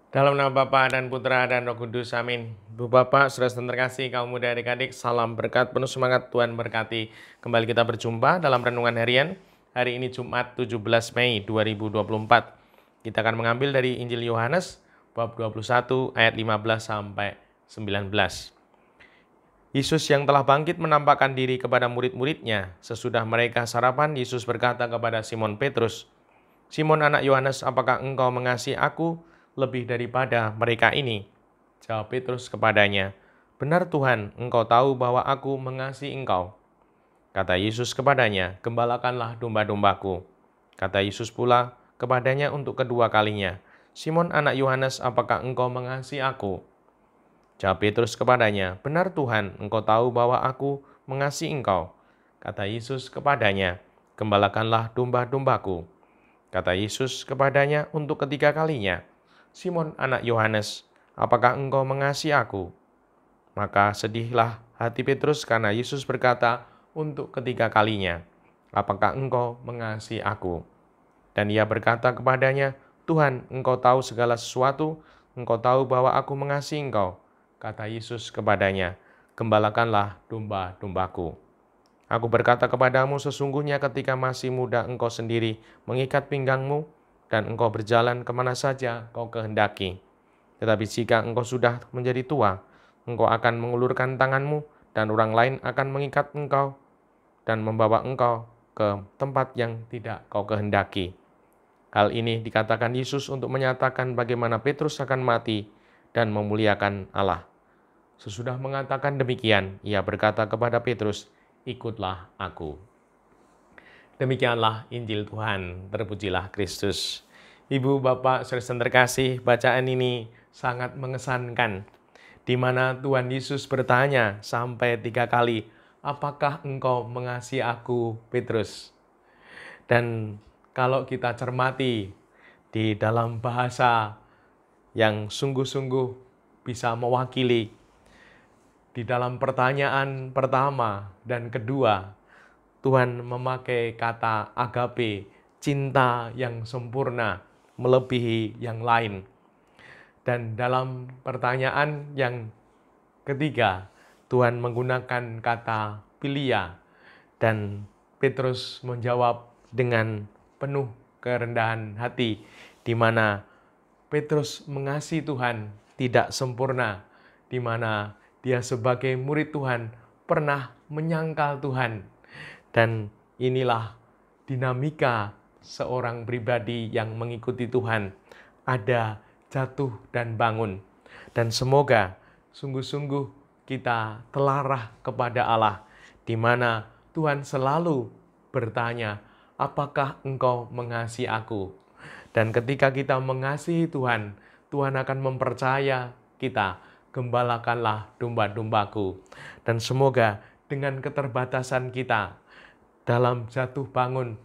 Dalam nama Bapa dan Putra dan Roh Kudus, amin. Bu Bapak, saudara terkasih, kaum muda adik-adik, salam berkat, penuh semangat, Tuhan berkati. Kembali kita berjumpa dalam Renungan Harian, hari ini Jumat 17 Mei 2024. Kita akan mengambil dari Injil Yohanes, bab 21 ayat 15 sampai 19. Yesus yang telah bangkit menampakkan diri kepada murid-muridnya. Sesudah mereka sarapan, Yesus berkata kepada Simon Petrus, "Simon anak Yohanes, apakah engkau mengasihi aku lebih daripada mereka ini?" Jawab Petrus kepadanya, "Benar Tuhan, engkau tahu bahwa aku mengasihi engkau." Kata Yesus kepadanya, "Gembalakanlah domba-dombaku." Kata Yesus pula kepadanya untuk kedua kalinya, "Simon anak Yohanes, apakah engkau mengasihi aku?" Jawab Petrus kepadanya, "Benar Tuhan, engkau tahu bahwa aku mengasihi engkau." Kata Yesus kepadanya, "Gembalakanlah domba-dombaku." Kata Yesus kepadanya untuk ketiga kalinya, "Simon anak Yohanes, apakah engkau mengasihi aku?" Maka sedihlah hati Petrus karena Yesus berkata untuk ketiga kalinya, "Apakah engkau mengasihi aku?" Dan ia berkata kepadanya, "Tuhan, engkau tahu segala sesuatu, engkau tahu bahwa aku mengasihi engkau." Kata Yesus kepadanya, "Gembalakanlah domba-dombaku. Aku berkata kepadamu, sesungguhnya ketika masih muda engkau sendiri mengikat pinggangmu, dan engkau berjalan kemana saja kau kehendaki. Tetapi jika engkau sudah menjadi tua, engkau akan mengulurkan tanganmu, dan orang lain akan mengikat engkau dan membawa engkau ke tempat yang tidak kau kehendaki." Hal ini dikatakan Yesus untuk menyatakan bagaimana Petrus akan mati dan memuliakan Allah. Sesudah mengatakan demikian, ia berkata kepada Petrus, "Ikutlah aku." Demikianlah Injil Tuhan, terpujilah Kristus. Ibu, Bapak, saudara terkasih, bacaan ini sangat mengesankan, di mana Tuhan Yesus bertanya sampai 3 kali, "Apakah engkau mengasihi aku, Petrus?" Dan kalau kita cermati di dalam bahasa yang sungguh-sungguh bisa mewakili di dalam pertanyaan pertama dan kedua, Tuhan memakai kata agape, cinta yang sempurna, melebihi yang lain. Dan dalam pertanyaan yang ketiga, Tuhan menggunakan kata philia, dan Petrus menjawab dengan penuh kerendahan hati, di mana Petrus mengasihi Tuhan tidak sempurna, di mana dia sebagai murid Tuhan pernah menyangkal Tuhan. Dan inilah dinamika seorang pribadi yang mengikuti Tuhan. Ada jatuh dan bangun. Dan semoga sungguh-sungguh kita telarah kepada Allah, di mana Tuhan selalu bertanya, "Apakah engkau mengasihi aku?" Dan ketika kita mengasihi Tuhan, Tuhan akan mempercaya kita, "Gembalakanlah domba-dombaku." Dan semoga dengan keterbatasan kita dalam jatuh bangun,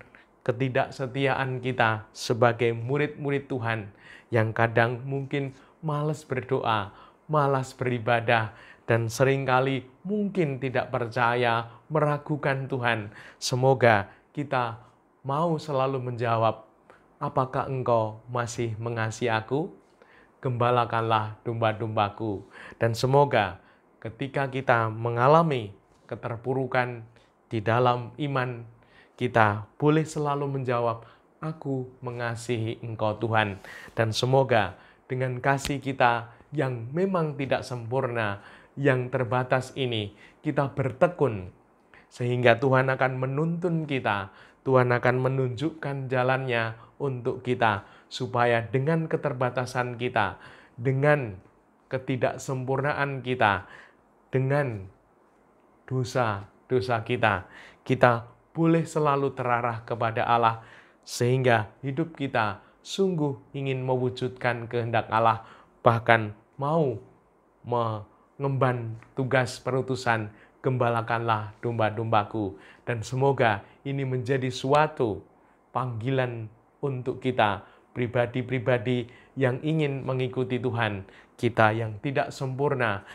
ketidaksetiaan kita sebagai murid-murid Tuhan yang kadang mungkin malas berdoa, malas beribadah, dan seringkali mungkin tidak percaya, meragukan Tuhan. Semoga kita mau selalu menjawab, "Apakah engkau masih mengasihi aku? Gembalakanlah domba-dombaku." Dan semoga ketika kita mengalami keterpurukan di dalam iman, kita boleh selalu menjawab, "Aku mengasihi engkau Tuhan." Dan semoga dengan kasih kita yang memang tidak sempurna, yang terbatas ini, kita bertekun sehingga Tuhan akan menuntun kita, Tuhan akan menunjukkan jalannya untuk kita, supaya dengan keterbatasan kita, dengan ketidaksempurnaan kita, dengan dosa-dosa kita, kita boleh selalu terarah kepada Allah, sehingga hidup kita sungguh ingin mewujudkan kehendak Allah, bahkan mau mengemban tugas perutusan, "Gembalakanlah domba-dombaku." Dan semoga ini menjadi suatu panggilan untuk kita, pribadi-pribadi yang ingin mengikuti Tuhan, kita yang tidak sempurna,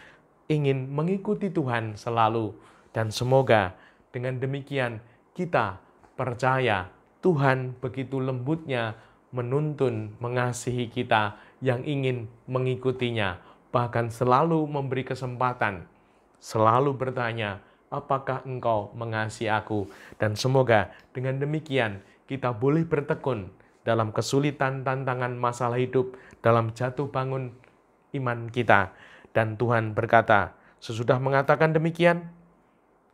ingin mengikuti Tuhan selalu. Dan semoga dengan demikian kita percaya Tuhan begitu lembutnya menuntun, mengasihi kita yang ingin mengikutinya, bahkan selalu memberi kesempatan, selalu bertanya, apakah engkau mengasihi aku? Dan semoga dengan demikian kita boleh bertekun dalam kesulitan, tantangan, masalah hidup, dalam jatuh bangun iman kita. Dan Tuhan berkata, sesudah mengatakan demikian,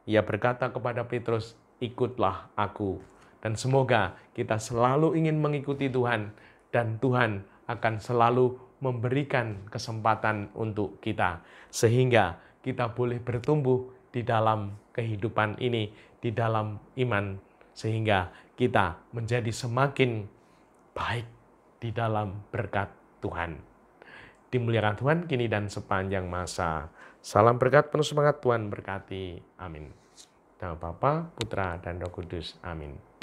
Ia berkata kepada Petrus, ikutlah aku. Dan semoga kita selalu ingin mengikuti Tuhan, dan Tuhan akan selalu memberikan kesempatan untuk kita, sehingga kita boleh bertumbuh di dalam kehidupan ini, di dalam iman, sehingga kita menjadi semakin baik di dalam berkat Tuhan. Dimuliakan Tuhan kini dan sepanjang masa. Salam berkat, penuh semangat, Tuhan berkati. Amin. Nama Bapa, Putra, dan Roh Kudus. Amin.